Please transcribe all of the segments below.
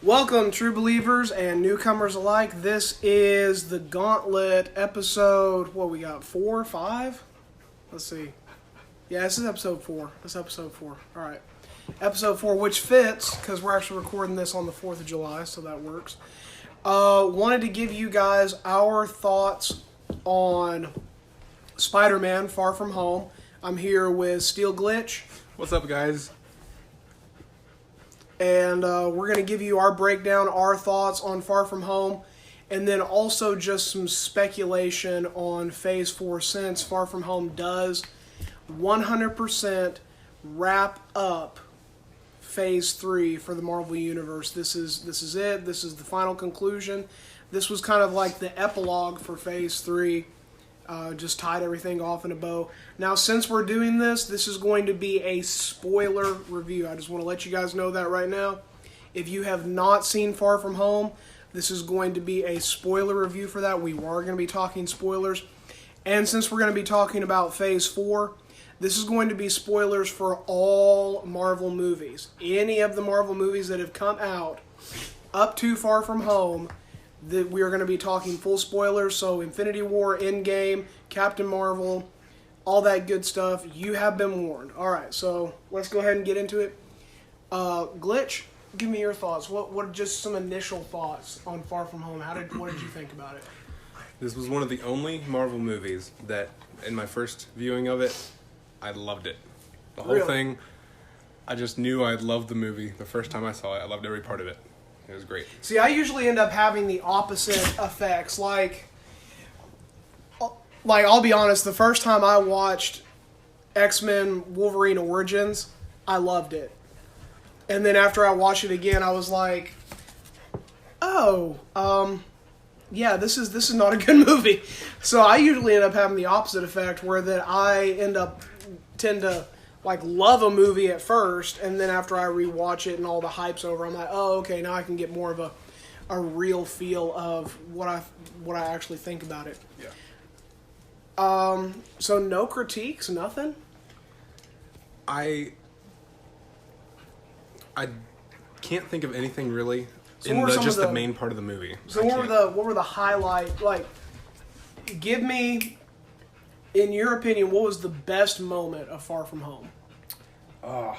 Welcome, true believers and newcomers alike. This is the Gauntlet episode, what we got, 4 or 5? Let's see. Yeah, this is episode 4. All right. Episode 4, which fits, because we're actually recording this on the 4th of July, so that works. Wanted to give you guys our thoughts on Spider-Man Far From Home. I'm here with Steel Glitch. What's up, guys? And we're going to give you our breakdown, our thoughts on Far From Home, and then also just some speculation on Phase 4, since Far From Home does 100% wrap up Phase 3 for the Marvel Universe. This is it. This is the final conclusion. This was kind of like the epilogue for Phase 3. Just tied everything off in a bow. Now, since we're doing this is going to be a spoiler review. I just want to let you guys know that right now. If you have not seen Far From Home, this is going to be a spoiler review for that. We are going to be talking spoilers. And since we're going to be talking about Phase 4, this is going to be spoilers for all Marvel movies. Any of the Marvel movies that have come out up to Far From Home, that we are going to be talking full spoilers. So Infinity War, Endgame, Captain Marvel, all that good stuff. You have been warned. All right, so let's go ahead and get into it. Glitch, give me your thoughts. What just some initial thoughts on Far From Home? What did you think about it? This was one of the only Marvel movies that, in my first viewing of it, I loved it. The whole thing, I just knew I loved the movie. The first time I saw it, I loved every part of it. It was great. See, I usually end up having the opposite effects. Like I'll be honest, the first time I watched X-Men Wolverine Origins, I loved it. And then after I watched it again, I was like, yeah, this is not a good movie. So I usually end up having the opposite effect, where that I tend to love a movie at first, and then after I rewatch it and all the hype's over, I'm like, oh, okay, now I can get more of a real feel of what I actually think about it. Yeah. So no critiques, nothing? I can't think of anything really So in the main part of the movie. So what were the highlight, give me, in your opinion, what was the best moment of Far From Home? I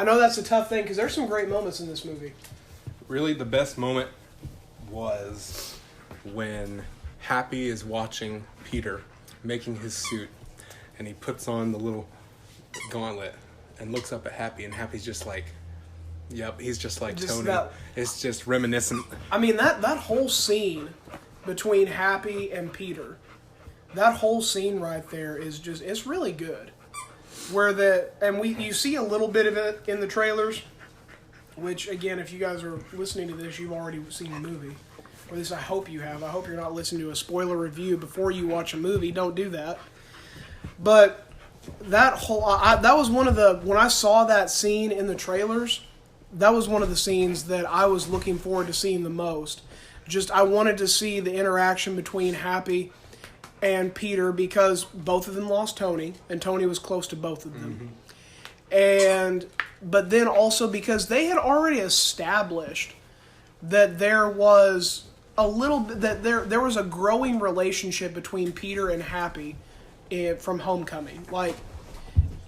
know that's a tough thing, because there's some great moments in this movie. Really, the best moment was when Happy is watching Peter making his suit, and he puts on the little gauntlet and looks up at Happy, and Happy's just like, yep, he's just like Tony. It's just reminiscent. I mean, that whole scene between Happy and Peter, that whole scene right there is just, it's really good. You see a little bit of it in the trailers, which, again, if you guys are listening to this, you've already seen the movie. Or at least I hope you have. I hope you're not listening to a spoiler review before you watch a movie. Don't do that. But that was one of the, when I saw that scene in the trailers, that was one of the scenes that I was looking forward to seeing the most. Just, I wanted to see the interaction between Happy and Peter, because both of them lost Tony, and Tony was close to both of them. Mm-hmm. But then also because they had already established that there was there was a growing relationship between Peter and Happy from Homecoming.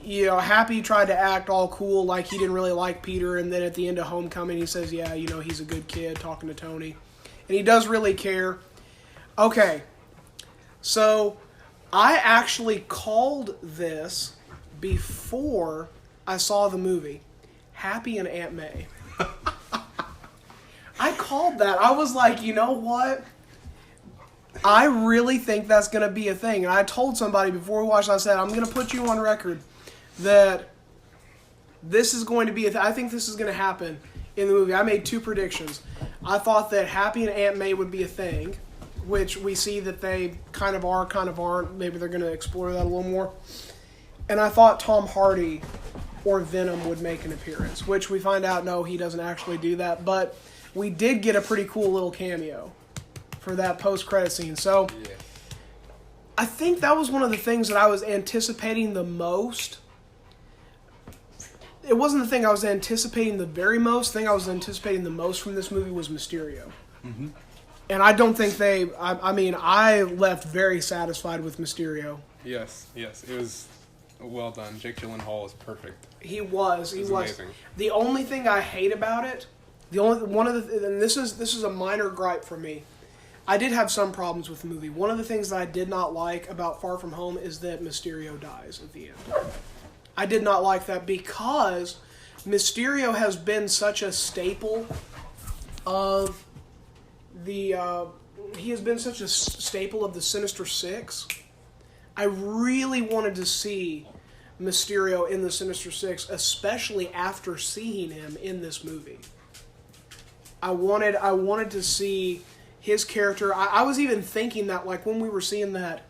Happy tried to act all cool, like he didn't really like Peter, and then at the end of Homecoming he says, yeah, he's a good kid, talking to Tony. And he does really care. Okay. So, I actually called this before I saw the movie, Happy and Aunt May. I called that. I was like, you know what? I really think that's going to be a thing. And I told somebody before we watched, I said, I'm going to put you on record that this is going to be I think this is going to happen in the movie. I made 2 predictions. I thought that Happy and Aunt May would be a thing, which we see that they kind of are, kind of aren't. Maybe they're going to explore that a little more. And I thought Tom Hardy or Venom would make an appearance, which we find out, no, he doesn't actually do that. But we did get a pretty cool little cameo for that post-credit scene. So yeah. I think that was one of the things that I was anticipating the most it wasn't the thing I was anticipating the very most. The thing I was anticipating the most from this movie was Mysterio. Mm-hmm. And I don't think I left very satisfied with Mysterio. Yes. It was well done. Jake Gyllenhaal is perfect. He was. Amazing. The only thing I hate about it, and this is a minor gripe for me. I did have some problems with the movie. One of the things that I did not like about Far From Home is that Mysterio dies at the end. I did not like that because Mysterio has been such a staple of the. He has been such a staple of the Sinister Six. I really wanted to see Mysterio in the Sinister Six, especially after seeing him in this movie. I wanted to see his character. I was even thinking that, like, when we were seeing that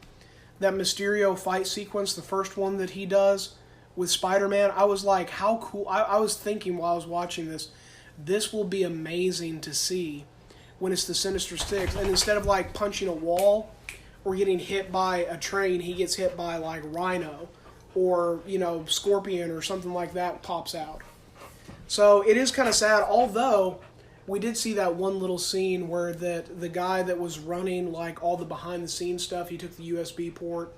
Mysterio fight sequence, the first one that he does with Spider-Man, I was like, how cool. I was thinking while I was watching this will be amazing to see when it's the Sinister Six. And instead of, like, punching a wall or getting hit by a train, he gets hit by, like, Rhino or, Scorpion or something like that pops out. So it is kind of sad, although we did see that one little scene where the guy that was running, like, all the behind-the-scenes stuff, he took the USB port,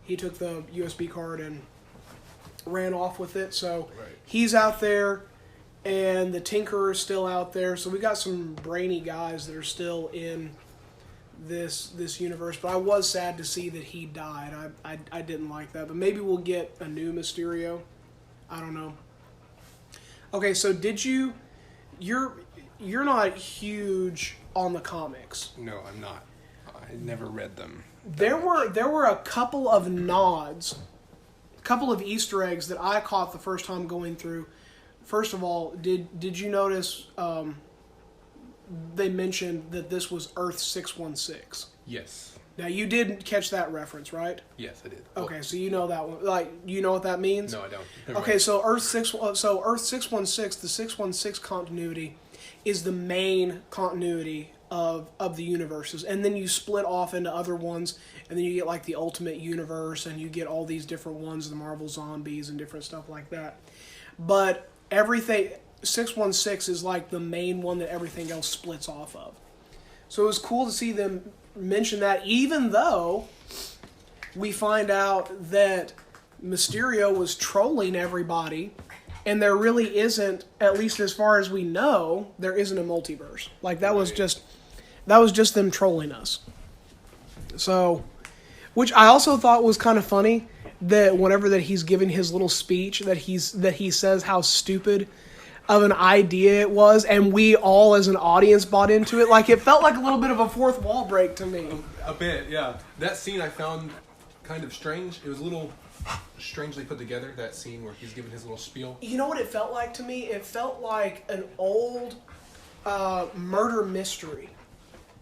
he took the USB card and ran off with it. So He's out there, and the Tinkerer is still out there. So we got some brainy guys that are still in this universe. But I was sad to see that he died. I didn't like that. But maybe we'll get a new Mysterio. I don't know. Okay, so You're not huge on the comics. No, I'm not. I never read them. There were a couple of nods, a couple of Easter eggs that I caught the first time going through. First of all, did you notice they mentioned that this was Earth 616? Yes. Now, you did catch that reference, right? Yes, I did. Okay, so you know that one. Like, you know what that means? No, I don't. Okay, so Earth 616, the 616 continuity is the main continuity of the universes, and then you split off into other ones, and then you get, like, the Ultimate Universe, and you get all these different ones, the Marvel Zombies and different stuff like that. But everything 616 is like the main one that everything else splits off of. So it was cool to see them mention that, even though we find out that Mysterio was trolling everybody, and there really isn't, at least as far as we know, there isn't a multiverse. Like, that was just them trolling us. So, which I also thought was kind of funny, that whenever that he's giving his little speech, that he says how stupid of an idea it was, and we all as an audience bought into it. Like, it felt like a little bit of a fourth wall break to me. A bit, yeah. That scene I found kind of strange. It was a little strangely put together, that scene where he's giving his little spiel. You know what it felt like to me? It felt like an old murder mystery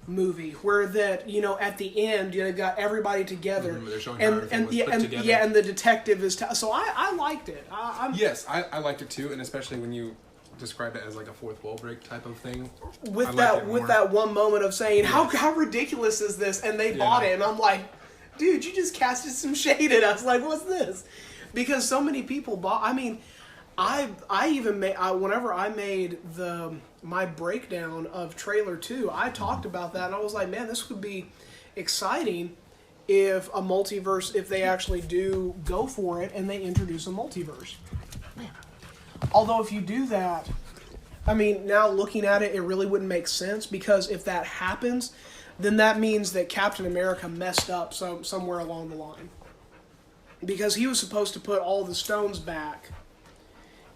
movie where that, at the end, got everybody together. They're showing how everything was put together. Yeah, and the detective is... so I liked it. Yes, I liked it too, and especially when you describe it as like a fourth wall break type of thing. With that one moment of saying, how ridiculous is this? And they bought it, and I'm like, dude, you just casted some shade at us. Like, what's this? Because so many people bought... I mean, I even made... whenever I made my breakdown of Trailer 2, I talked about that, and I was like, man, this would be exciting if a multiverse, if they actually do go for it and they introduce a multiverse. Although if you do that, I mean, now looking at it, it really wouldn't make sense, because if that happens, then that means that Captain America messed up somewhere along the line. Because he was supposed to put all the stones back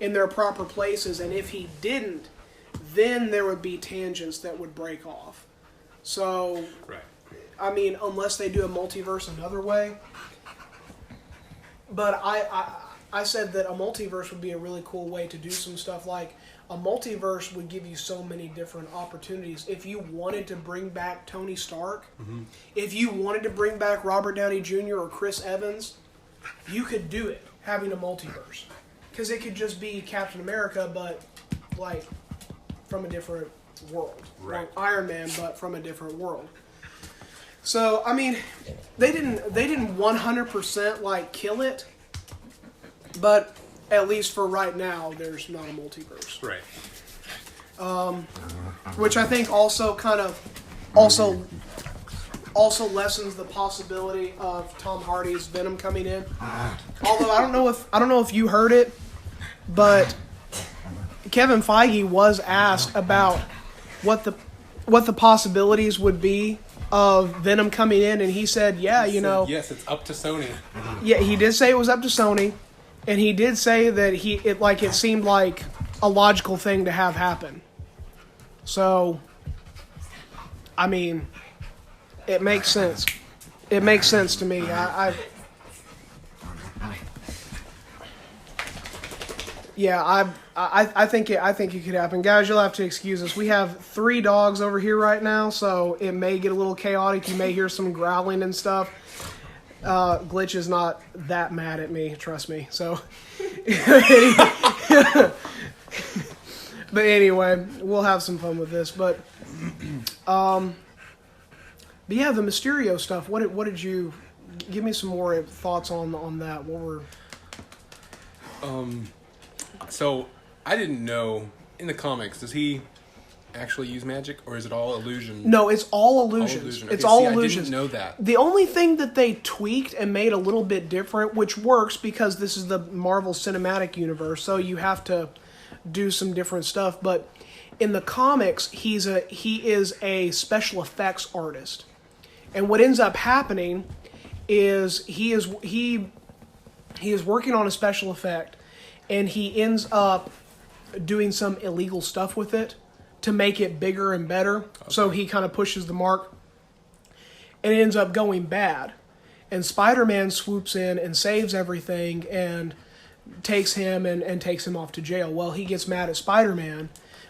in their proper places, and if he didn't, then there would be tangents that would break off. So, right. I mean, unless they do a multiverse another way. But I said that a multiverse would be a really cool way to do some stuff. Like, a multiverse would give you so many different opportunities. If you wanted to bring back Tony Stark, if you wanted to bring back Robert Downey Jr. or Chris Evans, you could do it, having a multiverse. Because it could just be Captain America, but, like, from a different world. Right. Like Iron Man, but from a different world. So, I mean, they didn't 100% like kill it, but at least for right now, there's not a multiverse. Right. Which I think also kind of also lessens the possibility of Tom Hardy's Venom coming in. Although I don't know if you heard it, but Kevin Feige was asked about what the possibilities would be of Venom coming in, and he said, yes, it's up to Sony. Yeah, he did say it was up to Sony, and he did say that it seemed like a logical thing to have happen. So, I mean, it makes sense. It makes sense to me. I think it could happen. Guys, you'll have to excuse us. We have 3 dogs over here right now, so it may get a little chaotic. You may hear some growling and stuff. Glitch is not that mad at me, trust me. So, but anyway, we'll have some fun with this. But yeah, the Mysterio stuff. What did you give me some more thoughts on that? What were So I didn't know in the comics, does he actually use magic, or is it all illusion? No, it's all illusions. Okay, it's all illusions. illusions. I didn't know that. The only thing that they tweaked and made a little bit different, which works because this is the Marvel Cinematic Universe, so you have to do some different stuff. But in the comics, he is a special effects artist, and what ends up happening is he is working on a special effect, and he ends up doing some illegal stuff with it to make it bigger and better. Okay. So he kind of pushes the mark, and it ends up going bad. And Spider-Man swoops in and saves everything and takes him and takes him off to jail. Well, he gets mad at Spider-Man.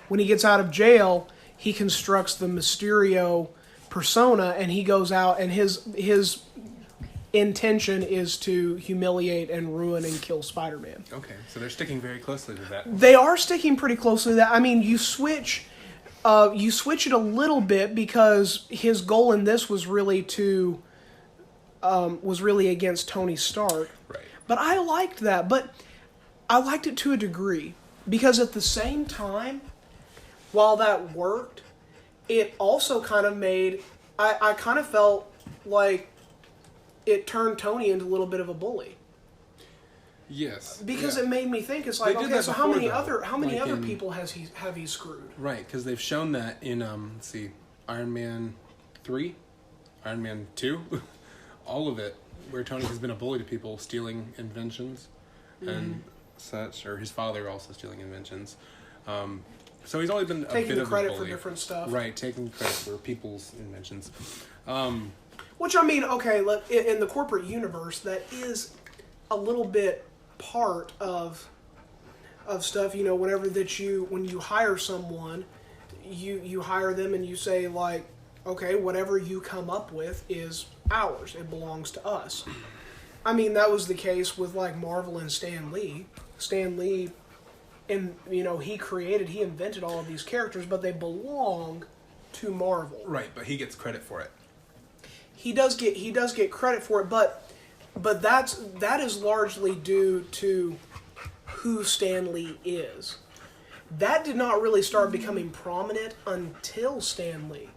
When he gets out of jail, he constructs the Mysterio persona, and he goes out, and his intention is to humiliate and ruin and kill Spider-Man. Okay, so they're sticking very closely to that. They are sticking pretty closely to that. I mean, you switch it a little bit because his goal in this was really against Tony Stark. Right. But I liked that. But I liked it to a degree because at the same time, while that worked, it also kind of made I kind of felt like it turned Tony into a little bit of a bully. Yes. Because yeah. It made me think, it's like, okay, so how many other people have he screwed? Right, because they've shown that in let's see, Iron Man 3, Iron Man 2, all of it, where Tony has been a bully to people, stealing inventions and such, or his father also stealing inventions. So he's always been taking a bit of a bully. Taking credit for different stuff. Right, taking credit for people's inventions. Which, I mean, okay, in the corporate universe, that is a little bit part of stuff. You know, when you hire someone, you hire them and you say, like, okay, whatever you come up with is ours. It belongs to us. I mean, that was the case with, like, Marvel and Stan Lee. Stan Lee, and he invented all of these characters, but they belong to Marvel. Right, but he gets credit for it. He does get credit for it, but that is largely due to who Stan Lee is. That did not really start becoming prominent until Stan Lee,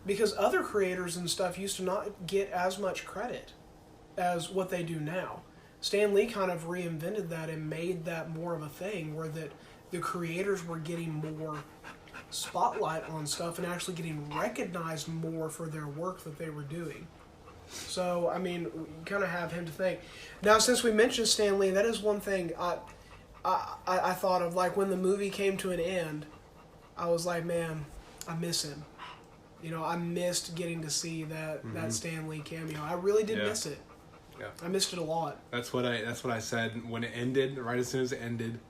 because other creators and stuff used to not get as much credit as what they do now. Stan Lee kind of reinvented that and made that more of a thing, where that the creators were getting more spotlight on stuff and actually getting recognized more for their work that they were doing. So, I mean, you kind of have him to thank. Now, since we mentioned Stan Lee, that is one thing I thought of. Like, when the movie came to an end, I was like, man, I miss him. You know, I missed getting to see that Stan Lee cameo. I really did miss it. Yeah. I missed it a lot. That's what I said when it ended. Right as soon as it ended,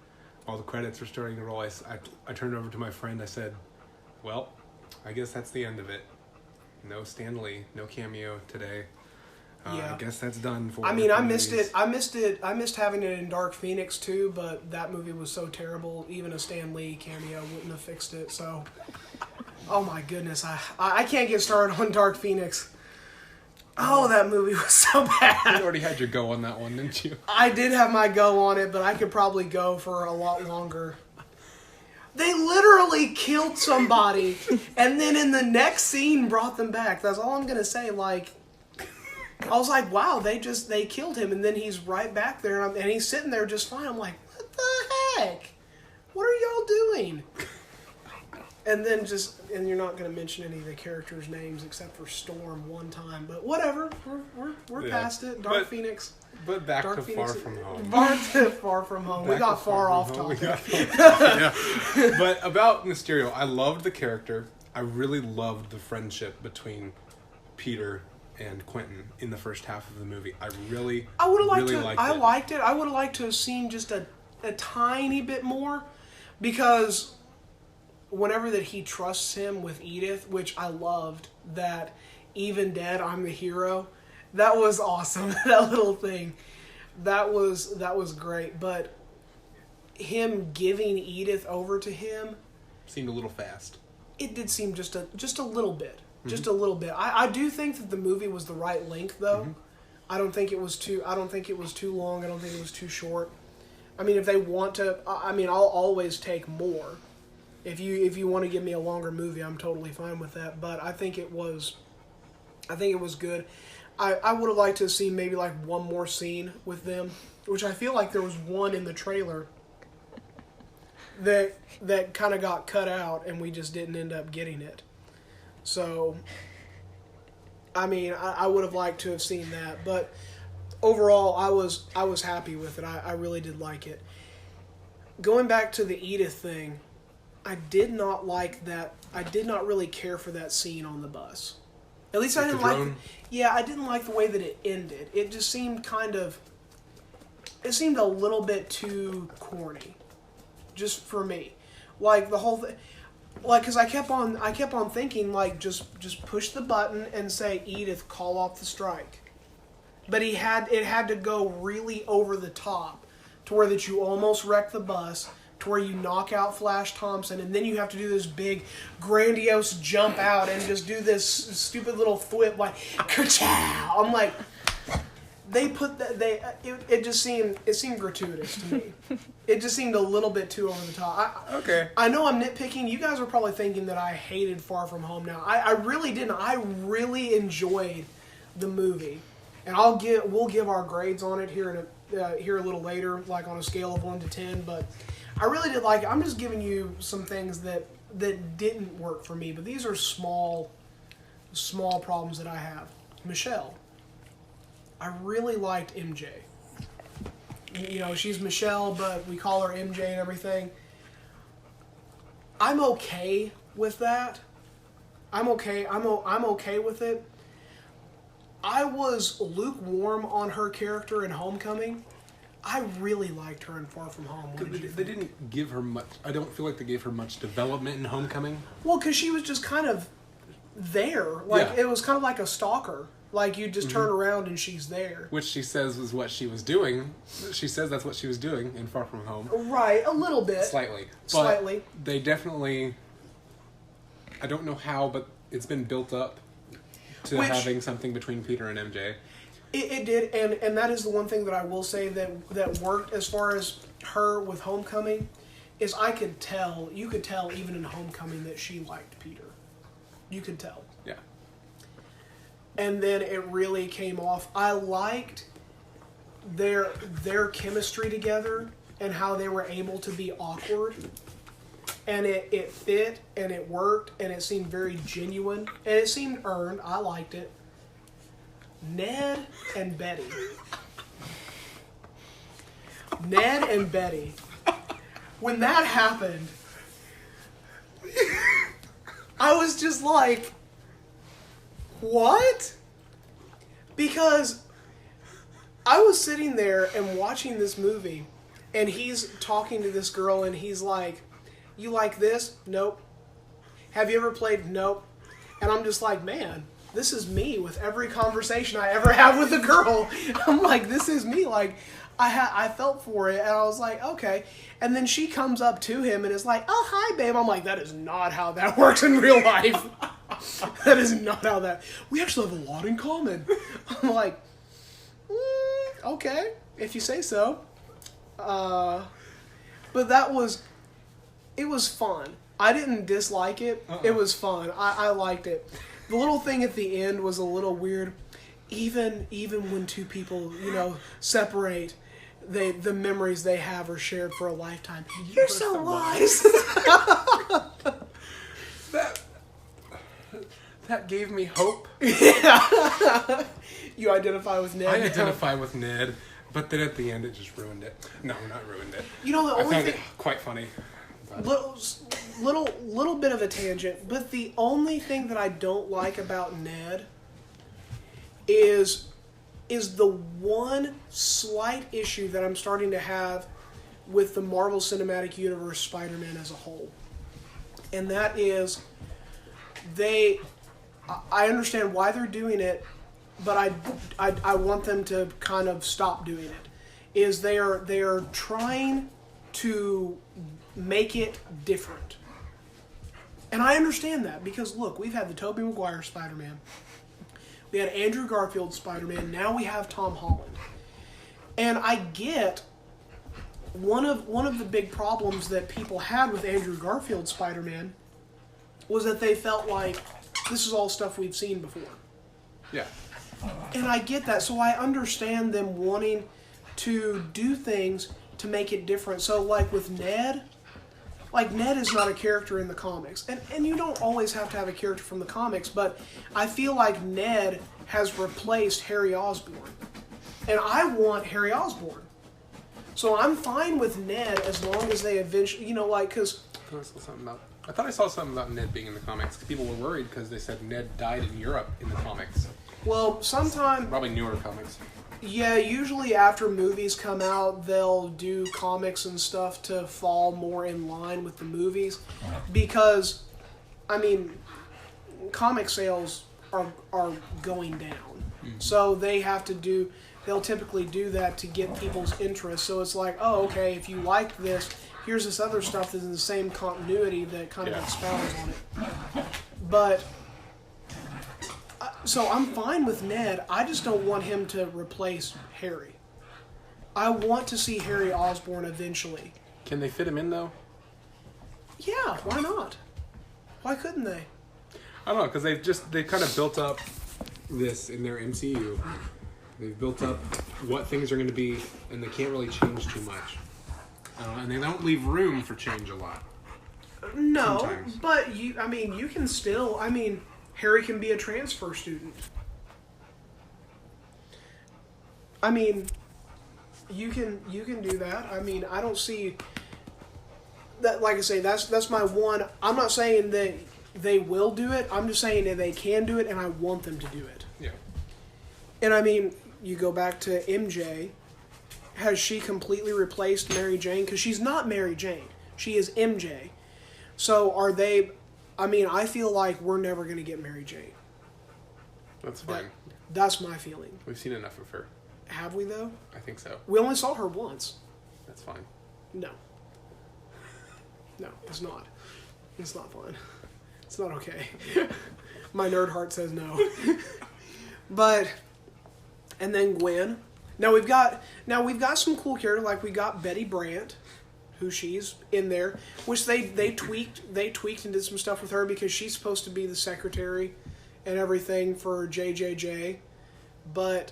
all the credits were starting to roll. I turned over to my friend. I said, well, I guess that's the end of it. No Stan Lee, no cameo today. I guess that's done for. I mean, I missed it. I missed having it in Dark Phoenix too, but that movie was so terrible. Even a Stan Lee cameo wouldn't have fixed it. So, oh my goodness, I can't get started on Dark Phoenix. Oh, that movie was so You bad. already had your go on that one, didn't you? I did have my go on it, but I could probably go for a lot longer. They literally killed somebody, and then in the next scene brought them back. That's all I'm gonna say. Like, I was like, wow, they killed him, and then he's right back there, and he's sitting there just fine. I'm like, what the heck? What are y'all doing? And then and you're not going to mention any of the characters' names except for Storm one time, but whatever, we're past it. Dark Phoenix. But back Dark to Phoenix, Far From Home. Far From Home. Back We got to far off From Home. topic. Yeah. But about Mysterio, I loved the character. I really loved the friendship between Peter and Quentin in the first half of the movie. I would have liked it. I liked it. I would have liked to have seen just a tiny bit more, because whenever that he trusts him with Edith, which I loved, that even dead, I'm the hero. That was awesome. That little thing. That was great. But him giving Edith over to him seemed a little fast. It did seem just a little bit. Mm-hmm. Just a little bit. I do think that the movie was the right length, though. Mm-hmm. I don't think it was too long. I don't think it was too short. I mean, if they want to, I'll always take more. If you want to give me a longer movie, I'm totally fine with that. But I think it was good. I would have liked to have seen maybe like one more scene with them, which I feel like there was one in the trailer that kind of got cut out, and we just didn't end up getting it. So, I mean, I would have liked to have seen that, but overall, I was happy with it. I really did like it. Going back to the Edith thing, I did not like that. I did not really care for that scene on the bus. At least I didn't like. Yeah, I didn't like the way that it ended. It just seemed it seemed a little bit too corny, just for me. Like the whole thing. Like, because I kept on thinking, like, just push the button and say, Edith, call off the strike. But it had to go really over the top to where that you almost wreck the bus, to where you knock out Flash Thompson, and then you have to do this big, grandiose jump out and just do this stupid little flip, like, ka-chow! I'm like, they put that, it seemed gratuitous to me. It just seemed a little bit too over the top. Okay. I know I'm nitpicking. You guys are probably thinking that I hated Far From Home now. I really didn't. I really enjoyed the movie. And we'll give our grades on it here a little later, like on a scale of 1 to 10. But I really did like it. I'm just giving you some things that didn't work for me. But these are small problems that I have. Michelle. I really liked MJ. You know, she's Michelle, but we call her MJ and everything. I'm okay with that. I'm okay with it. I was lukewarm on her character in Homecoming. I really liked her in Far From Home. They didn't give her much. I don't feel like they gave her much development in Homecoming. Well, because she was just kind of there. Like, yeah. It was kind of like a stalker. Like, you just turn around and she's there. Which she says was what she was doing. She says that's what she was doing in Far From Home. Right, a little bit. Slightly. They definitely... I don't know how, but it's been built up to having something between Peter and MJ. It did, and that is the one thing that I will say that worked as far as her with Homecoming, is you could tell even in Homecoming that she liked Peter. You could tell. Yeah. And then it really came off. I liked their chemistry together and how they were able to be awkward. And it fit and it worked and it seemed very genuine and it seemed earned. I liked it. Ned and Betty. When that happened, I was just like, what? Because I was sitting there and watching this movie, and he's talking to this girl, and he's like, you like this? Nope. Have you ever played? Nope. And I'm just like, man, this is me with every conversation I ever have with a girl. I'm like, this is me. Like, I felt for it, and I was like, okay. And then she comes up to him and is like, oh, hi, babe. I'm like, that is not how that works in real life. That is not how that... We actually have a lot in common. I'm like, okay, if you say so. But that was... It was fun. I didn't dislike it. It was fun. I liked it. The little thing at the end was a little weird. Even when two people, separate, the memories they have are shared for a lifetime. You're so wise. That gave me hope. Yeah. You identify with Ned. I identify with Ned, but then at the end it just ruined it. No, not ruined it. The only I found thing, it quite funny. little bit of a tangent, but the only thing that I don't like about Ned is the one slight issue that I'm starting to have with the Marvel Cinematic Universe Spider-Man as a whole. And that is I understand why they're doing it, but I want them to kind of stop doing it. Is they are trying to make it different. And I understand that because look, we've had the Tobey Maguire Spider-Man. We had Andrew Garfield Spider-Man. Now we have Tom Holland. And I get one of the big problems that people had with Andrew Garfield Spider-Man was that they felt like this is all stuff we've seen before. Yeah. And I get that. So I understand them wanting to do things to make it different. So like with Ned, Ned is not a character in the comics. And you don't always have to have a character from the comics, but I feel like Ned has replaced Harry Osborn. And I want Harry Osborn. So I'm fine with Ned as long as they eventually, because... I thought I saw something about Ned being in the comics. People were worried because they said Ned died in Europe in the comics. Well, sometime... Probably newer comics. Yeah, usually after movies come out, they'll do comics and stuff to fall more in line with the movies. Because, comic sales are going down. Mm-hmm. So they have to they'll typically do that to get people's interest. So it's like, oh, okay, if you like this, here's this other stuff that's in the same continuity that kind of expounds on it. But... So I'm fine with Ned. I just don't want him to replace Harry. I want to see Harry Osborn eventually. Can they fit him in, though? Yeah, why not? Why couldn't they? I don't know, because they've kind of built up this in their MCU. They've built up what things are going to be, and they can't really change too much. And they don't leave room for change a lot. No, sometimes. But you can still, Harry can be a transfer student. You can do that. I don't see that. Like I say, that's my one. I'm not saying that they will do it. I'm just saying that they can do it, and I want them to do it. Yeah. And you go back to MJ. Has she completely replaced Mary Jane? Because she's not Mary Jane. She is MJ. So are they? I feel like we're never going to get Mary Jane. That's fine. That's my feeling. We've seen enough of her. Have we, though? I think so. We only saw her once. That's fine. No. No, it's not. It's not fun. It's not okay. My nerd heart says no. But, and then Gwen. Now we've got some cool characters, like we got Betty Brant, who she's in there, which they tweaked and did some stuff with her because she's supposed to be the secretary and everything for JJJ. But,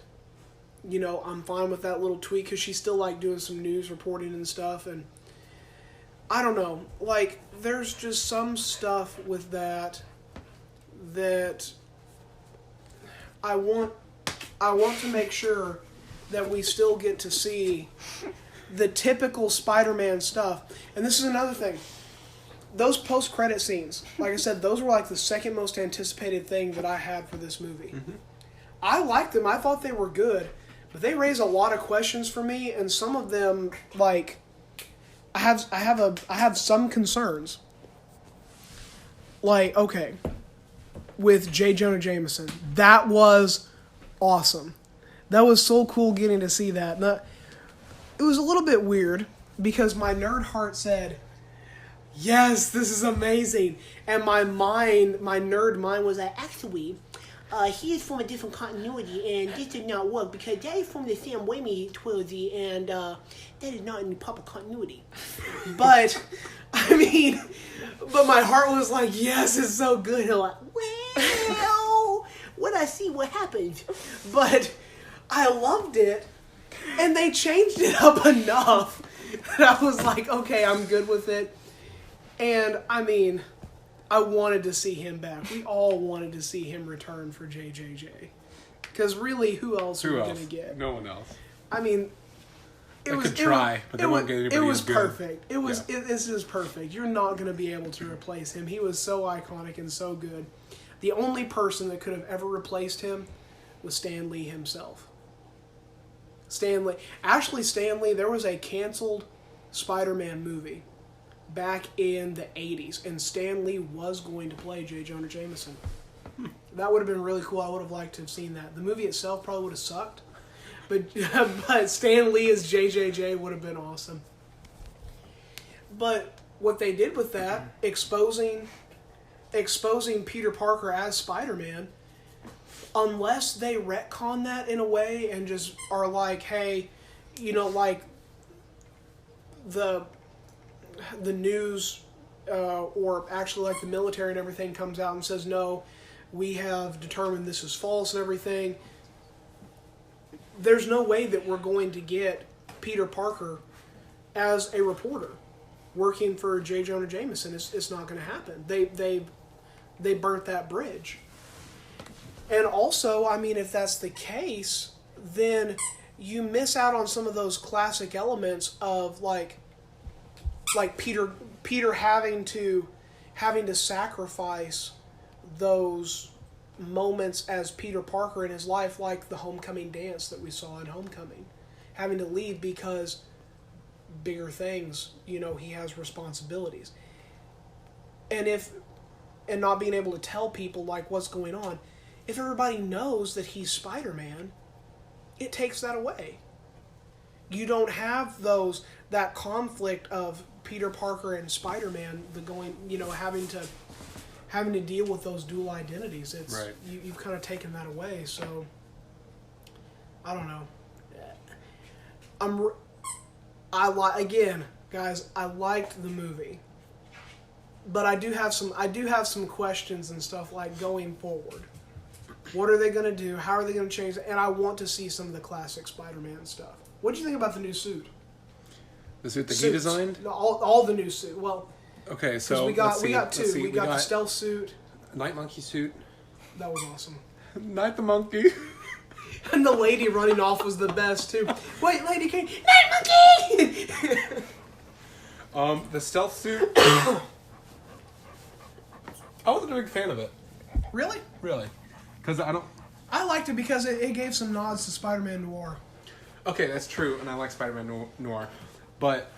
I'm fine with that little tweak because she's still doing some news reporting and stuff. And I don't know, there's just some stuff with that I want to make sure that we still get to see the typical Spider-Man stuff. And this is another thing. Those post-credit scenes, like I said, those were the second most anticipated thing that I had for this movie. Mm-hmm. I liked them. I thought they were good. But they raise a lot of questions for me, and some of them, I have some concerns. Okay, with J. Jonah Jameson, that was awesome. That was so cool getting to see that. It was a little bit weird because my nerd heart said, yes, this is amazing. And my nerd mind was like, actually, he is from a different continuity, and this did not work because that is from the Sam Raimi trilogy, and that is not in the proper continuity. But, I mean, but my heart was like, yes, it's so good. And I'm like, well, when I see what happens. But I loved it, and they changed it up enough that I was like, okay, I'm good with it. And, I mean, I wanted to see him back. We all wanted to see him return for JJJ. Because really, who else are we going to get? No one else. I mean, They could try, but they won't get anybody It was as good. perfect. This is perfect. You're not going to be able to replace him. He was so iconic and so good. The only person that could have ever replaced him was Stan Lee himself. Stan Lee, there was a canceled Spider-Man movie back in the 80s, and Stan Lee was going to play J. Jonah Jameson. That would have been really cool. I would have liked to have seen that. The movie itself probably would have sucked, but Stan Lee as JJJ would have been awesome. But what they did with that, exposing Peter Parker as Spider-Man, unless they retcon that in a way and just are like, hey, like the news or actually like the military and everything comes out and says, no, we have determined this is false and everything. There's no way that we're going to get Peter Parker as a reporter working for J. Jonah Jameson. It's not going to happen. They burnt that bridge. And also, I mean, if that's the case, then you miss out on some of those classic elements of like Peter having to sacrifice those moments as Peter Parker in his life, like the homecoming dance that we saw in Homecoming, having to leave because bigger things, he has responsibilities, and not being able to tell people like what's going on. If everybody knows that he's Spider-Man, it takes that away. You don't have that conflict of Peter Parker and Spider-Man, having to deal with those dual identities. It's right. You've kind of taken that away. So I don't know. Again, guys, I liked the movie, but I do have some questions and stuff like going forward. What are they going to do? How are they going to change it? And I want to see some of the classic Spider-Man stuff. What do you think about the new suit? The suit that he designed? All the new suit. Well, okay, so we got two. We got the stealth suit. Night Monkey suit. That was awesome. Night the Monkey. And the lady running off was the best too. Wait, lady, can Night Monkey! The stealth suit. I wasn't a big fan of it. Really? Really. Because I liked it because it gave some nods to Spider-Man Noir. Okay, that's true, and I like Spider-Man Noir. But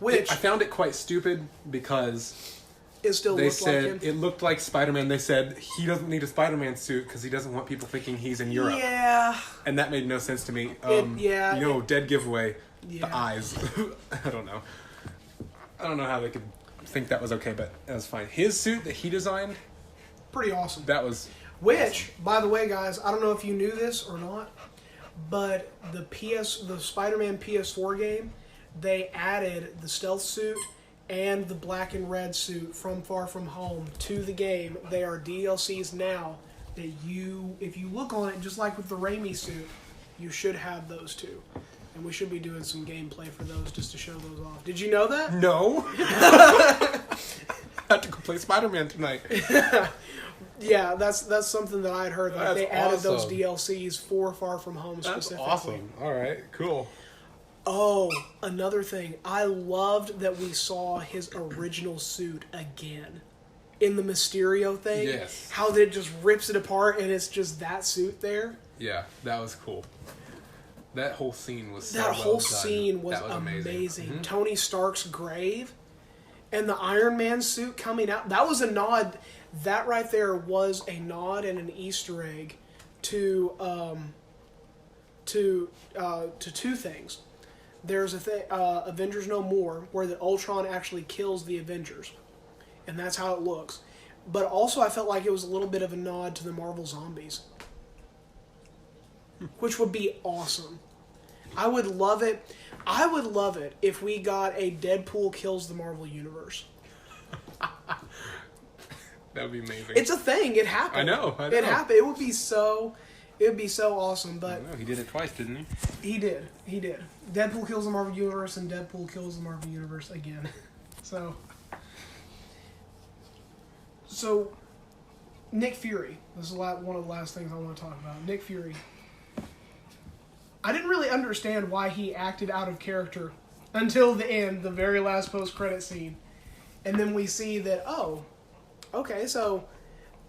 I found it quite stupid because it still looked like him. It looked like Spider-Man. They said he doesn't need a Spider-Man suit because he doesn't want people thinking he's in Europe. Yeah. And that made no sense to me. Dead giveaway. Yeah. The eyes. I don't know. I don't know how they could think that was okay, but that was fine. His suit that he designed, pretty awesome. That was awesome. By the way, guys, I don't know if you knew this or not, but the Spider-Man PS4 game, they added the stealth suit and the black and red suit from Far From Home to the game. They are DLCs now that if you look on it, just like with the Raimi suit, you should have those two. And we should be doing some gameplay for those just to show those off. Did you know that? No. I have to go play Spider-Man tonight. Yeah, that's something that I had heard. Like they added those DLCs for Far From Home specifically. That's awesome. All right, cool. Oh, another thing. I loved that we saw his original suit again. In the Mysterio thing. Yes. How it just rips it apart and it's just that suit there. Yeah, that was cool. That whole scene was so That whole well scene done. was amazing. Mm-hmm. Tony Stark's grave and the Iron Man suit coming out. That was a nod. That right there was a nod and an Easter egg to two things. there's Avengers No More, where the Ultron actually kills the Avengers. And that's how it looks. But also I felt like it was a little bit of a nod to the Marvel Zombies. Which would be awesome. I would love it. I would love it if we got a Deadpool kills the Marvel Universe. That would be amazing. It's a thing. It happened. I know. It happened. It would be so awesome. But he did it twice, didn't he? He did. Deadpool kills the Marvel Universe and Deadpool kills the Marvel Universe again. So Nick Fury. This is one of the last things I want to talk about. Nick Fury. I didn't really understand why he acted out of character until the end, the very last post-credit scene. And then we see that, oh, okay, so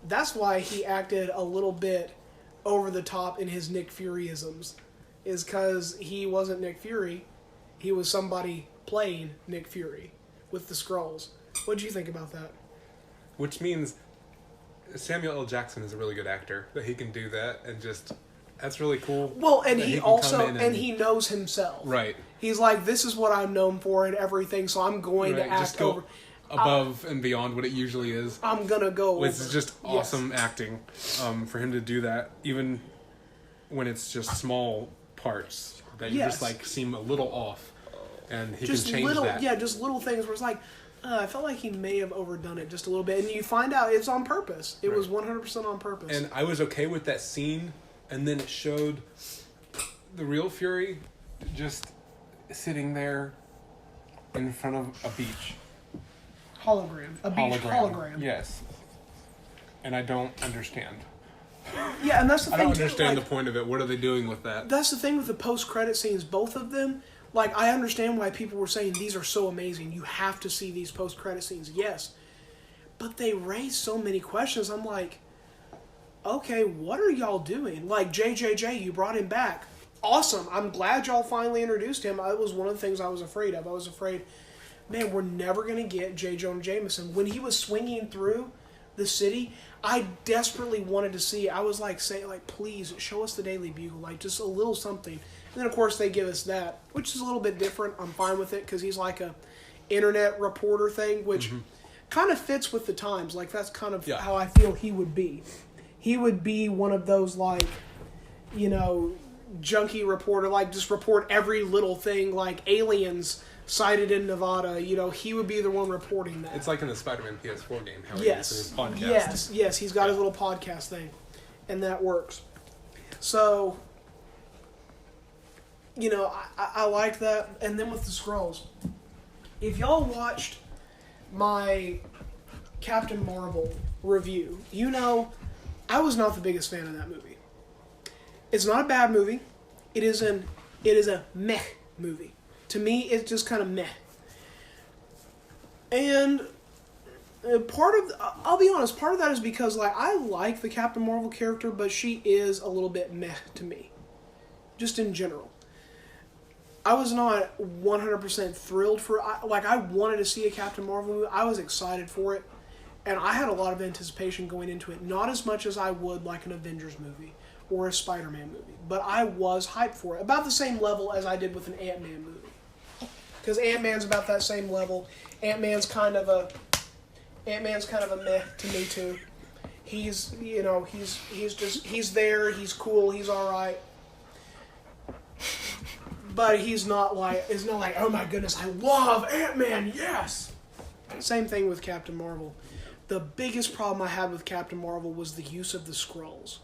that's why he acted a little bit over the top in his Nick Furyisms. Is because he wasn't Nick Fury. He was somebody playing Nick Fury with the Skrulls. What did you think about that? Which means Samuel L. Jackson is a really good actor, that he can do that and just... That's really cool. Well, and he also, and he knows himself. Right. He's like, this is what I'm known for and everything, so I'm going to act just go over... above and beyond what it usually is. I'm going to go over. It's just awesome acting for him to do that, even when it's just small parts that you just like seem a little off. And he just can change that. Yeah, just little things where it's like, I felt like he may have overdone it just a little bit. And you find out it's on purpose. It was 100% on purpose. And I was okay with that scene. And then it showed the real Fury just sitting there in front of a beach. Hologram. A beach hologram. Yes. And I don't understand. Yeah, and that's the thing. I don't understand the point of it. What are they doing with that? That's the thing with the post-credit scenes. Both of them, like, I understand why people were saying these are so amazing. You have to see these post-credit scenes. Yes. But they raise so many questions. I'm like... Okay, what are y'all doing? Like, JJJ, you brought him back. Awesome. I'm glad y'all finally introduced him. That was one of the things I was afraid of. I was afraid, man, we're never going to get J. Jonah Jameson. When he was swinging through the city, I desperately wanted to see. I was like, please, show us the Daily Bugle. Like, just a little something. And then, of course, they give us that, which is a little bit different. I'm fine with it because he's like a internet reporter thing, which kind of fits with the times. Like, that's kind of how I feel he would be. He would be one of those, like, you know, junkie reporter, like, just report every little thing, like aliens sighted in Nevada. You know, he would be the one reporting that. It's like in the Spider-Man PS4 game, how he uses his podcast. Yes, he's got his little podcast thing, and that works. So, you know, I like that. And then with the Skrulls, if y'all watched my Captain Marvel review, you know... I was not the biggest fan of that movie. It's not a bad movie. It is a meh movie. To me, it's just kind of meh. And I'll be honest, part of that is because like I like the Captain Marvel character, but she is a little bit meh to me. Just in general. I was not 100% thrilled for like I wanted to see a Captain Marvel movie. I was excited for it. And I had a lot of anticipation going into it. Not as much as I would like an Avengers movie or a Spider-Man movie. But I was hyped for it. About the same level as I did with an Ant-Man movie. Because Ant-Man's about that same level. Ant-Man's kind of a meh to me too. He's, you know, he's there, he's cool, he's alright. But it's not like, oh my goodness, I love Ant-Man, yes! Same thing with Captain Marvel. The biggest problem I had with Captain Marvel was the use of the Skrulls.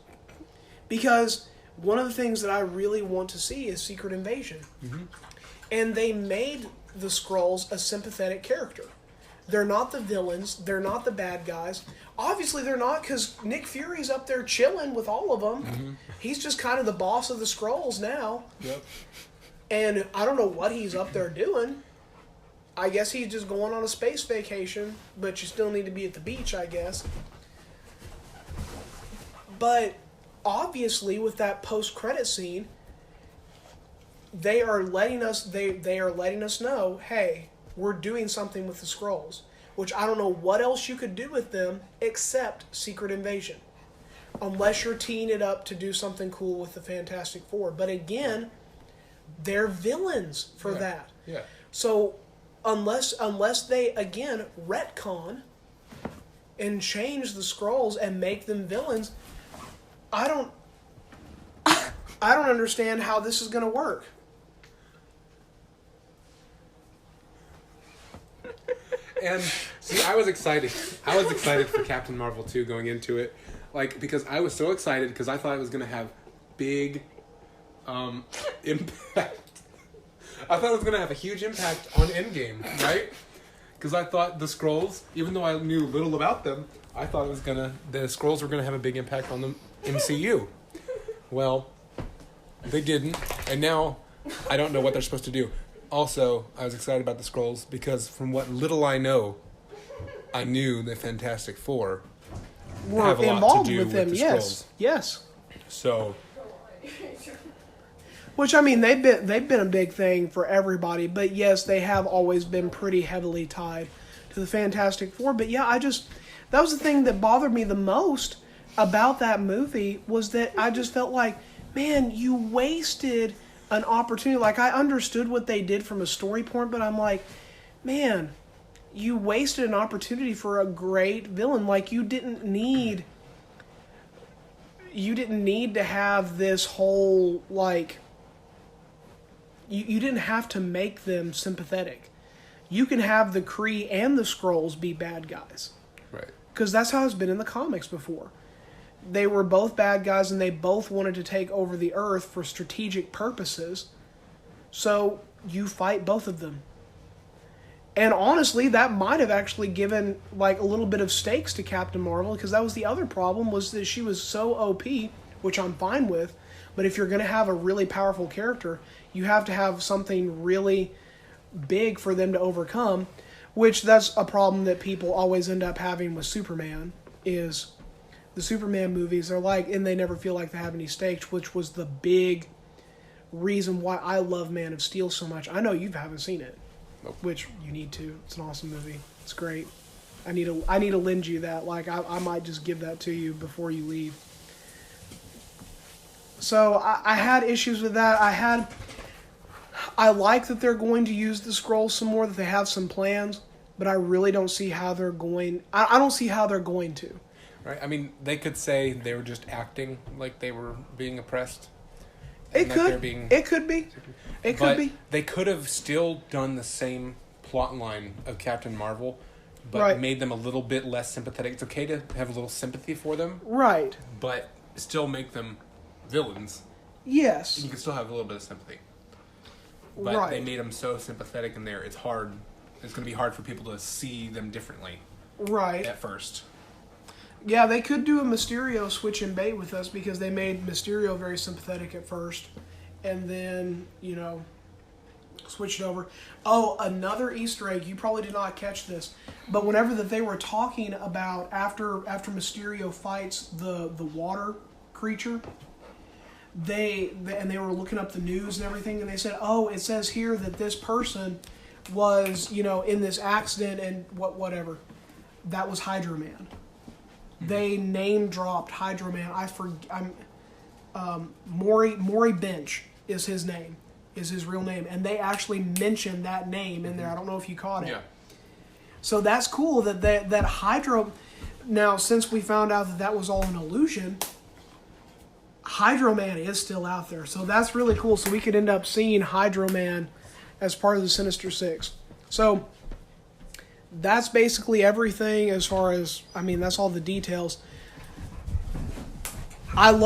Because one of the things that I really want to see is Secret Invasion. Mm-hmm. And they made the Skrulls a sympathetic character. They're not the villains. They're not the bad guys. Obviously, they're not because Nick Fury's up there chilling with all of them. Mm-hmm. He's just kind of the boss of the Skrulls now. Yep. And I don't know what he's up there doing. I guess he's just going on a space vacation, but you still need to be at the beach, I guess. But obviously, with that post-credit scene, they are letting us know, hey, we're doing something with the Skrulls, which I don't know what else you could do with them except Secret Invasion, unless you're teeing it up to do something cool with the Fantastic Four. But again, they're villains for that. Yeah. So unless they again retcon and change the Skrulls and make them villains, I don't understand how this is going to work. And see, I was excited. I was excited for Captain Marvel 2 going into it, like, because I was so excited because I thought it was going to have big impact. I thought it was going to have a huge impact on Endgame, right? Because I thought the Skrulls, even though I knew little about them, I thought the Skrulls were going to have a big impact on the MCU. Well, they didn't, and now I don't know what they're supposed to do. Also, I was excited about the Skrulls because from what little I know, I knew the Fantastic Four Were have a lot involved to do with them. the Yes, Skrulls. yes. So, Which, I mean, they've been a big thing for everybody, but yes, they have always been pretty heavily tied to the Fantastic Four. But yeah, that was the thing that bothered me the most about that movie, was that I just felt like, man, you wasted an opportunity. Like, I understood what they did from a story point, but I'm like, man, you wasted an opportunity for a great villain. Like, you didn't need to have this whole, like, you didn't have to make them sympathetic. You can have the Kree and the Skrulls be bad guys. right. Because that's how it's been in the comics before. They were both bad guys and they both wanted to take over the Earth for strategic purposes. So you fight both of them. And honestly, that might have actually given like a little bit of stakes to Captain Marvel, because that was the other problem, was that she was so OP, which I'm fine with. But if you're going to have a really powerful character, you have to have something really big for them to overcome, which that's a problem that people always end up having with Superman, is the Superman movies are like, and they never feel like they have any stakes, which was the big reason why I love Man of Steel so much. I know you haven't seen it, Nope. which you need to. It's an awesome movie. It's great. I need to lend you that. Like, I might just give that to you before you leave. So I had issues with that. I like that they're going to use the Skrulls some more, that they have some plans, but I really don't see how they're going. I don't see how they're going to. Right. I mean, they could say they were just acting like they were being oppressed. It could be. It could be. They could have still done the same plot line of Captain Marvel, but Right. made them a little bit less sympathetic. It's okay to have a little sympathy for them, Right. but still make them villains. Yes. You can still have a little bit of sympathy. But Right. they made them so sympathetic in there, it's hard. It's going to be hard for people to see them differently Right. at first. Yeah, they could do a Mysterio switch and bait with us, because they made Mysterio very sympathetic at first, and then, switched over. Oh, another Easter egg. You probably did not catch this, but whenever that they were talking about after Mysterio fights the water creature, they were looking up the news and everything, and they said, "Oh, it says here that this person was, in this accident and whatever." That was Hydro Man. They name dropped Hydro Man. Maury Bench is his name, is his real name, and they actually mentioned that name in there. I don't know if you caught it. Yeah. So that's cool that Hydro. Now, since we found out that was all an illusion, Hydro Man is still out there. So that's really cool. So we could end up seeing Hydro Man as part of the Sinister Six. So that's basically everything as far as, that's all the details. I'll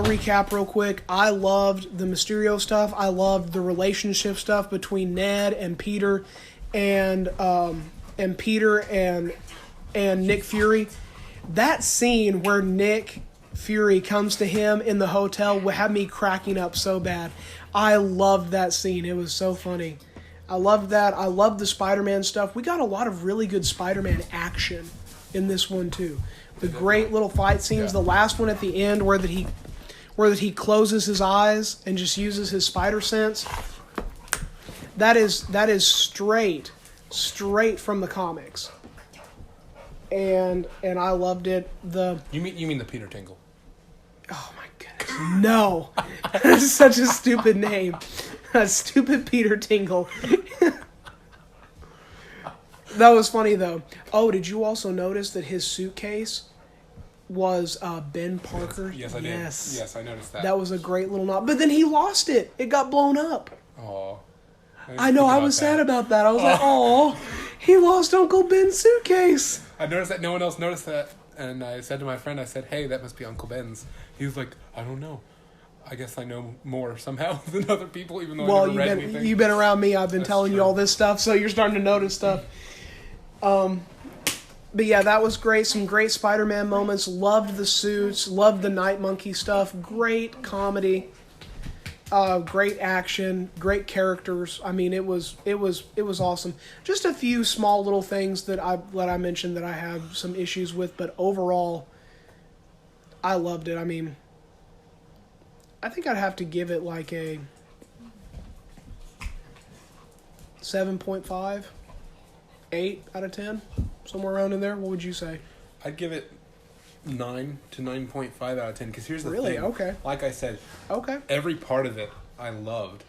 recap real quick. I loved the Mysterio stuff. I loved the relationship stuff between Ned and Peter and Nick Fury. That scene where Nick Fury comes to him in the hotel had me cracking up so bad. I loved that scene. It was so funny. I loved that. I loved the Spider-Man stuff. We got a lot of really good Spider-Man action in this one too. The great little fight scenes. Yeah. The last one at the end where he closes his eyes and just uses his spider sense. That is straight from the comics. And I loved it. You mean the Peter Tingle? Oh my goodness. No. That's such a stupid name. A stupid Peter Tingle. That was funny, though. Oh, did you also notice that his suitcase was Ben Parker? Yes, I did. Yes, I noticed that. That was a great little nod. But then he lost it. It got blown up. Oh. I know, I was sad about that. I was like, oh, he lost Uncle Ben's suitcase. I noticed that no one else noticed that. And I said to my friend, I said, hey, that must be Uncle Ben's. He was like, I don't know. I guess I know more somehow than other people, even though I never read anything. You've been around me. I've been telling you all this stuff, so you're starting to notice stuff. But yeah, that was great. Some great Spider-Man moments. Loved the suits. Loved the Night Monkey stuff. Great comedy. Great action. Great characters. I mean, it was awesome. Just a few small little things that I mentioned that I have some issues with, but overall, I loved it. I mean, I think I'd have to give it like a 7.5, 8 out of 10, somewhere around in there. What would you say? I'd give it 9 to 9.5 out of 10, because here's the thing. Really? Okay. Like I said, okay, every part of it I loved.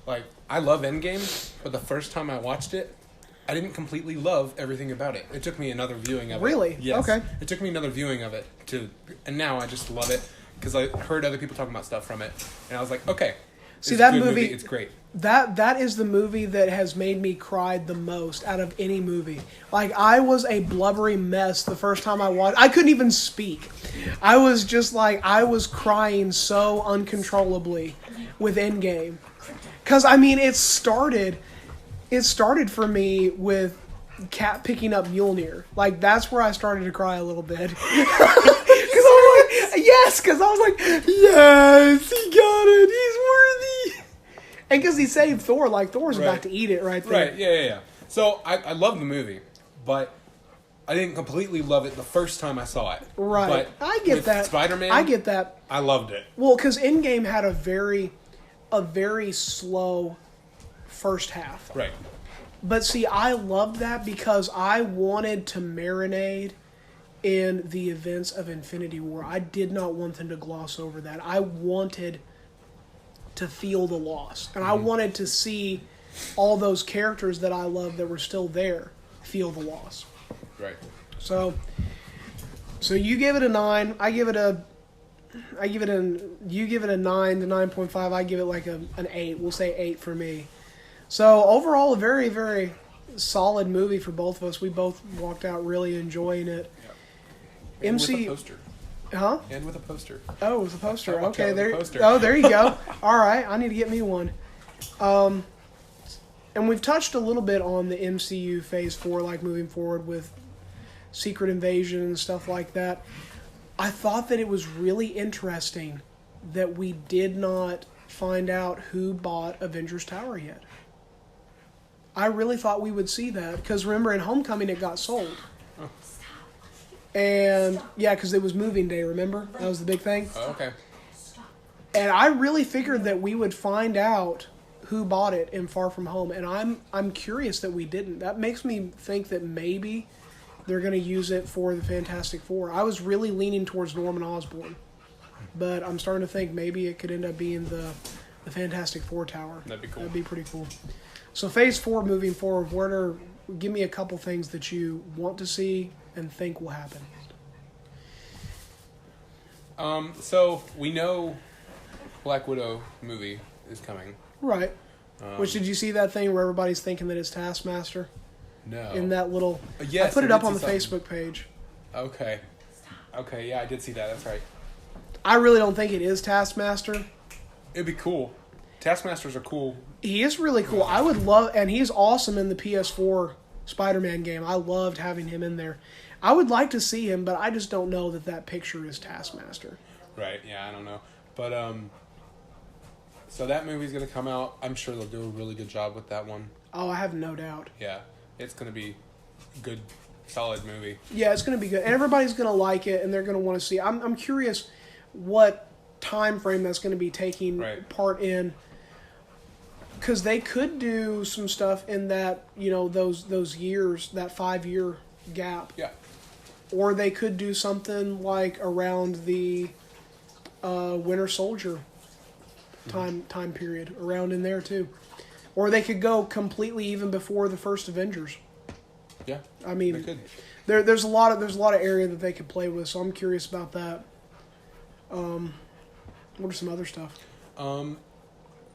Like, I love Endgame, but the first time I watched it, I didn't completely love everything about it. It took me another viewing of it. Really? Yes. Okay. It took me another viewing of it, and now I just love it, because I heard other people talking about stuff from it, and I was like, okay. See, that movie, it's great. That is the movie that has made me cry the most out of any movie. Like, I was a blubbery mess the first time I watched. I couldn't even speak. I was just like, I was crying so uncontrollably with Endgame. Because, I mean, it started for me with Cap picking up Mjolnir. Like, that's where I started to cry a little bit. Because I was like, yes, he got it. He's worthy. And because he saved Thor, like Thor's about to eat it right there. Right, yeah. So I love the movie, but I didn't completely love it the first time I saw it. Right. But I get that. Spider-Man, I get that. I loved it. Well, because Endgame had a very slow first half. Right. But see, I loved that because I wanted to marinate in the events of Infinity War. I did not want them to gloss over that. I wanted to feel the loss. And I wanted to see all those characters that I loved that were still there feel the loss. Right. So you give it a 9. You give it a 9 to 9.5. I give it like an 8. We'll say 8 for me. So overall, a very, very solid movie for both of us. We both walked out really enjoying it. And with a poster. Huh? And with a poster. Oh, with a poster. Oh, okay, there. Poster. Oh, there you go. All right, I need to get me one. And we've touched a little bit on the MCU Phase 4, like moving forward with Secret Invasion and stuff like that. I thought that it was really interesting that we did not find out who bought Avengers Tower yet. I really thought we would see that, because remember in Homecoming it got sold. Oh. And, yeah, because it was moving day, remember? That was the big thing. Oh, okay. And I really figured that we would find out who bought it in Far From Home, and I'm curious that we didn't. That makes me think that maybe they're going to use it for the Fantastic Four. I was really leaning towards Norman Osborn, but I'm starting to think maybe it could end up being the Fantastic Four Tower. That'd be cool. That'd be pretty cool. So Phase 4 moving forward, give me a couple things that you want to see and think will happen. So we know Black Widow movie is coming. Right. Which, did you see that thing where everybody's thinking that it's Taskmaster? No. In that little... Yes, I put it up on the something. Facebook page. Okay, yeah, I did see that. That's right. I really don't think it is Taskmaster. It'd be cool. Taskmasters are cool. He is really cool. I would love... And he's awesome in the PS4 Spider-Man game. I loved having him in there. I would like to see him, but I just don't know that picture is Taskmaster. Right, yeah, I don't know. But, so that movie's going to come out. I'm sure they'll do a really good job with that one. Oh, I have no doubt. Yeah, it's going to be a good, solid movie. Yeah, it's going to be good. And everybody's going to like it, and they're going to want to see it. I'm curious what time frame that's going to be taking part in. Because they could do some stuff in that, those years, that 5-year gap. Yeah. Or they could do something like around the Winter Soldier time period around in there too. Or they could go completely even before the first Avengers. Yeah. I mean, they could. there's a lot of area that they could play with, so I'm curious about that. What are some other stuff?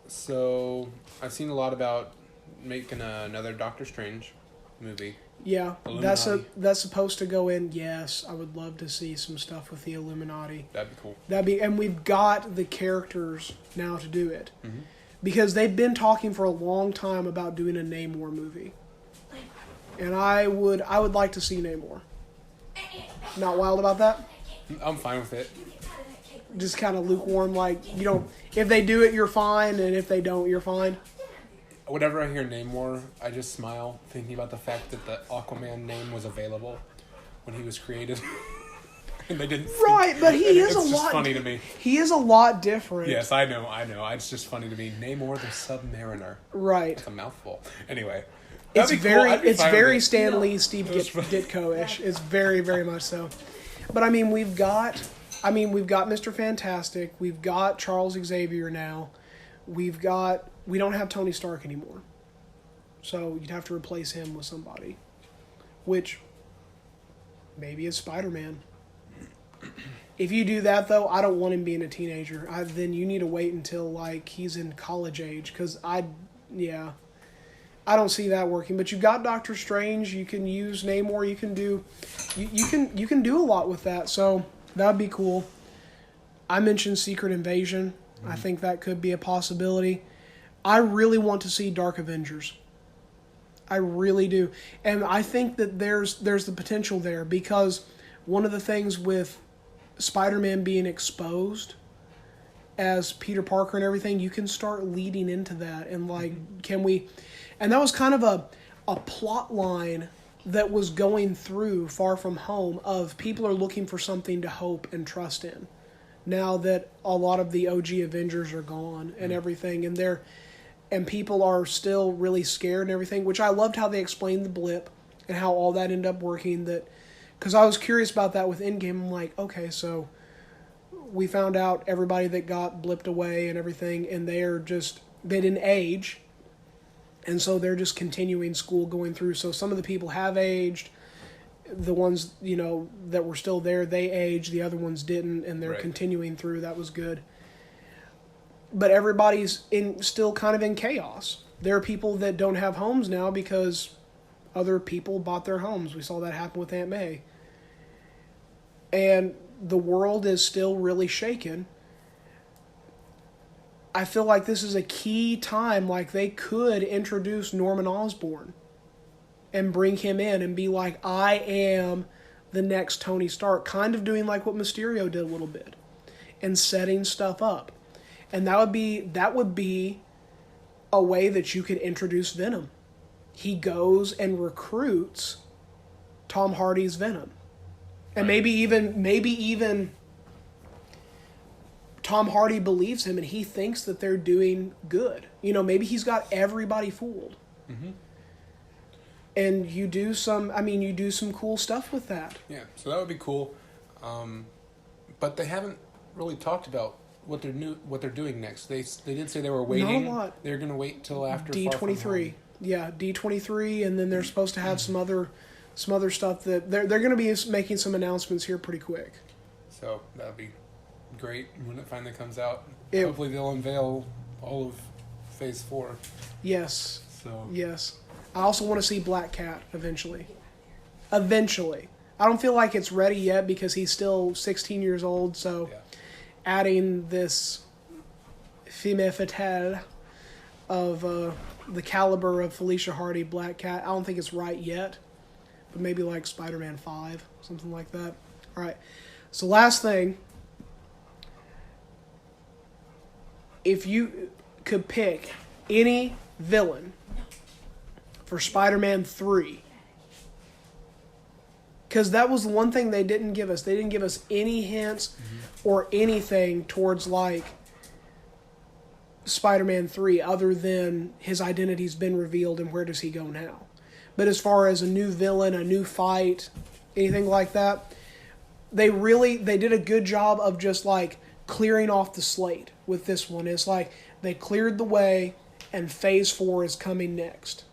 So I've seen a lot about making another Doctor Strange movie. Yeah, Illuminati. that's supposed to go in. Yes, I would love to see some stuff with the Illuminati. That'd be cool. And we've got the characters now to do it. Mm-hmm. Because they've been talking for a long time about doing a Namor movie. And I would like to see Namor. Not wild about that? I'm fine with it. Just kind of lukewarm, like, you know, if they do it, you're fine, and if they don't, you're fine. Whenever I hear Namor, I just smile, thinking about the fact that the Aquaman name was available when he was created. And they didn't. Right, but he is a lot. It's just funny to me. He is a lot different. Yes, I know. It's just funny to me. Namor the Submariner. Right. It's a mouthful. Anyway. It's very it. Stan Lee, Steve Ditko-ish. It's very, very much so. But I mean, we've got Mr. Fantastic. We've got Charles Xavier now. We don't have Tony Stark anymore. So you'd have to replace him with somebody. Which maybe is Spider-Man. If you do that, though, I don't want him being a teenager. Then you need to wait until, like, he's in college age. Because I don't see that working. But you've got Doctor Strange. You can use Namor. You can do a lot with that. So that would be cool. I mentioned Secret Invasion. I think that could be a possibility. I really want to see Dark Avengers. I really do. And I think that there's the potential there. Because one of the things with Spider-Man being exposed as Peter Parker and everything, you can start leading into that. And, like, and that was kind of a plot line that was going through Far From Home of people are looking for something to hope and trust in. Now that a lot of the OG Avengers are gone and everything, and people are still really scared and everything, which I loved how they explained the blip and how all that ended up working. Because I was curious about that with Endgame. I'm like, okay, so we found out everybody that got blipped away and everything, and they didn't age. And so they're just continuing school going through. So some of the people have aged. The ones, that were still there, they aged. The other ones didn't, and they're continuing through. That was good. But everybody's still kind of in chaos. There are people that don't have homes now because other people bought their homes. We saw that happen with Aunt May. And the world is still really shaken. I feel like this is a key time. Like, they could introduce Norman Osborn and bring him in and be like, I am the next Tony Stark. Kind of doing like what Mysterio did a little bit. And setting stuff up. And that would be a way that you could introduce Venom. He goes and recruits Tom Hardy's Venom. And maybe even Tom Hardy believes him and he thinks that they're doing good. Maybe he's got everybody fooled. Mm-hmm. And you do some cool stuff with that. Yeah, so that would be cool. But they haven't really talked about what they're doing next. They did say they were waiting. Not a lot. They're going to wait till after D23. Yeah, D23, and then they're supposed to have some other stuff that they're going to be making some announcements here pretty quick. So that'll be great when it finally comes out. Hopefully they'll unveil all of Phase 4. Yes. So yes. I also want to see Black Cat eventually. Eventually. I don't feel like it's ready yet because he's still 16 years old, so adding this femme fatale of the caliber of Felicia Hardy, Black Cat, I don't think it's right yet. But maybe like Spider-Man 5, something like that. All right. So last thing, if you could pick any villain for Spider-Man 3, because that was the one thing they didn't give us. They didn't give us any hints or anything towards like Spider-Man 3 other than his identity's been revealed and where does he go now. But as far as a new villain, a new fight, anything like that, they did a good job of just like clearing off the slate with this one. It's like they cleared the way, and Phase 4 is coming next.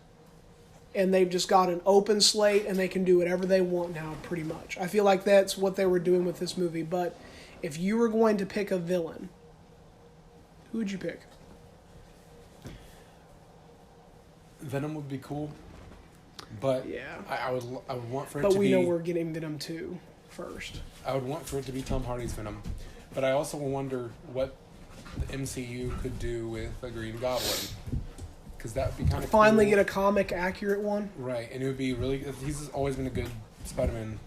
And they've just got an open slate, and they can do whatever they want now, pretty much. I feel like that's what they were doing with this movie. But if you were going to pick a villain, who would you pick? Venom would be cool, but Yeah. I would want for it But to be... we know we're getting Venom 2 first. I would want for it to be Tom Hardy's Venom, but I also wonder what the MCU could do with a Green Goblin, because that would be kind of Finally cool. get a comic accurate one. Right, and it would be really... He's always been a good Spider-Man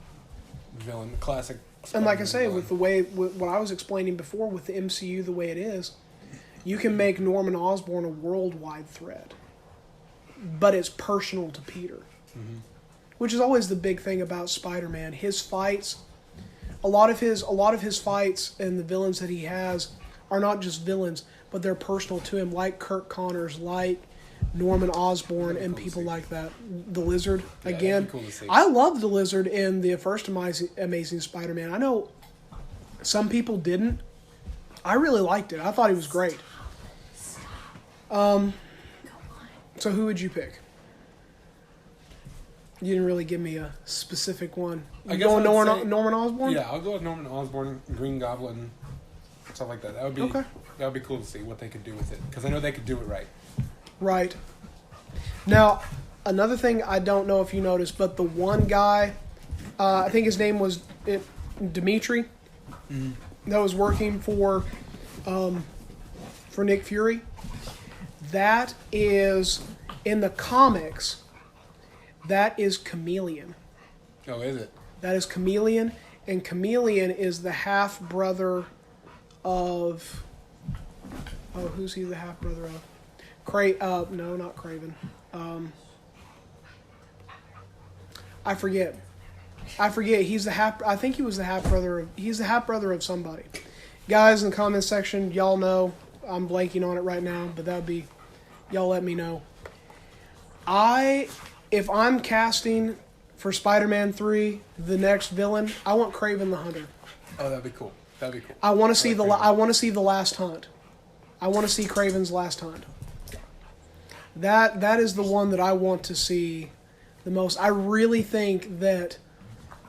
villain, classic Spider-Man And like I say, villain. with the way, with what I was explaining before, with the MCU the way it is, you can make Norman Osborn a worldwide threat. But it's personal to Peter. Mm-hmm. Which is always the big thing about Spider-Man. His fights, a lot of his fights and the villains that he has are not just villains, but they're personal to him, like Kirk Connors, like Norman Osborn, and cool to people see. like that. The Lizard, Yeah, that'd again. be cool to see. I loved the Lizard in the first Amazing Spider-Man. I know some people didn't. I really liked it. I thought he was great. So who would you pick? You didn't really give me a specific one. I You guess going I would Norman, say- Norman Osborn? Yeah, I'll go with Norman Osborn, Green Goblin, stuff like that. That would be Okay. That would be cool to see what they could do with it, because I know they could do it right. Right. Now, another thing I don't know if you noticed, but the one guy, I think his name was Dimitri, that was working for Nick Fury. That is, in the comics, that is Chameleon. Oh, is it? That is Chameleon, and Chameleon is the half brother of. Oh, who's he the half brother of? No, not Craven. I forget. He's the half. I think he was the half brother of. He's the half brother of somebody. Guys in the comments section, y'all know. I'm blanking on it right now, but that would be. Y'all let me know. If I'm casting for Spider-Man 3, the next villain, I want Kraven the Hunter. Oh, that'd be cool. That'd be cool. I want to see like Kraven. I want to see the Last Hunt. I want to see Kraven's Last Hunt. That is the one that I want to see the most. I really think that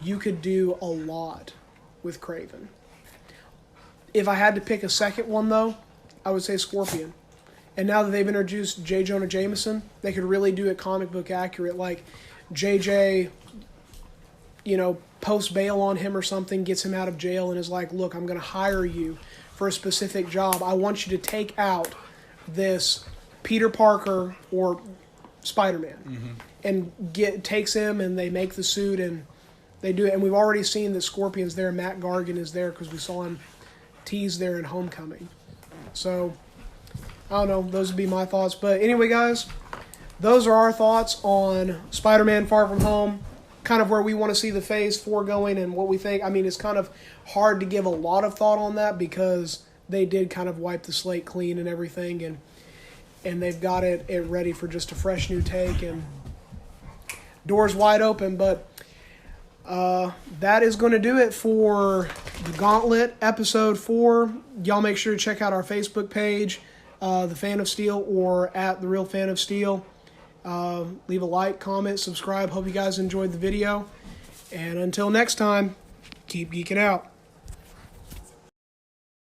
you could do a lot with Kraven. If I had to pick a second one, though, I would say Scorpion. And now that they've introduced J. Jonah Jameson, they could really do it comic book accurate. Like JJ, posts bail on him or something, gets him out of jail, and is like, look, I'm going to hire you for a specific job. I want you to take out this Peter Parker or Spider-Man. And takes him, and they make the suit, and they do it. And we've already seen that Scorpion's there. Matt Gargan is there because we saw him teased there in Homecoming. So, I don't know. Those would be my thoughts. But anyway, guys, those are our thoughts on Spider-Man Far From Home. Kind of where we want to see the Phase 4 going and what we think. I mean, it's kind of hard to give a lot of thought on that because they did kind of wipe the slate clean and everything. And they've got it ready for just a fresh new take. And doors wide open. But that is going to do it for the Gauntlet episode 4. Y'all make sure to check out our Facebook page, The Fan of Steel, or at The Real Fan of Steel. Leave a like, comment, subscribe. Hope you guys enjoyed the video. And until next time, keep geeking out.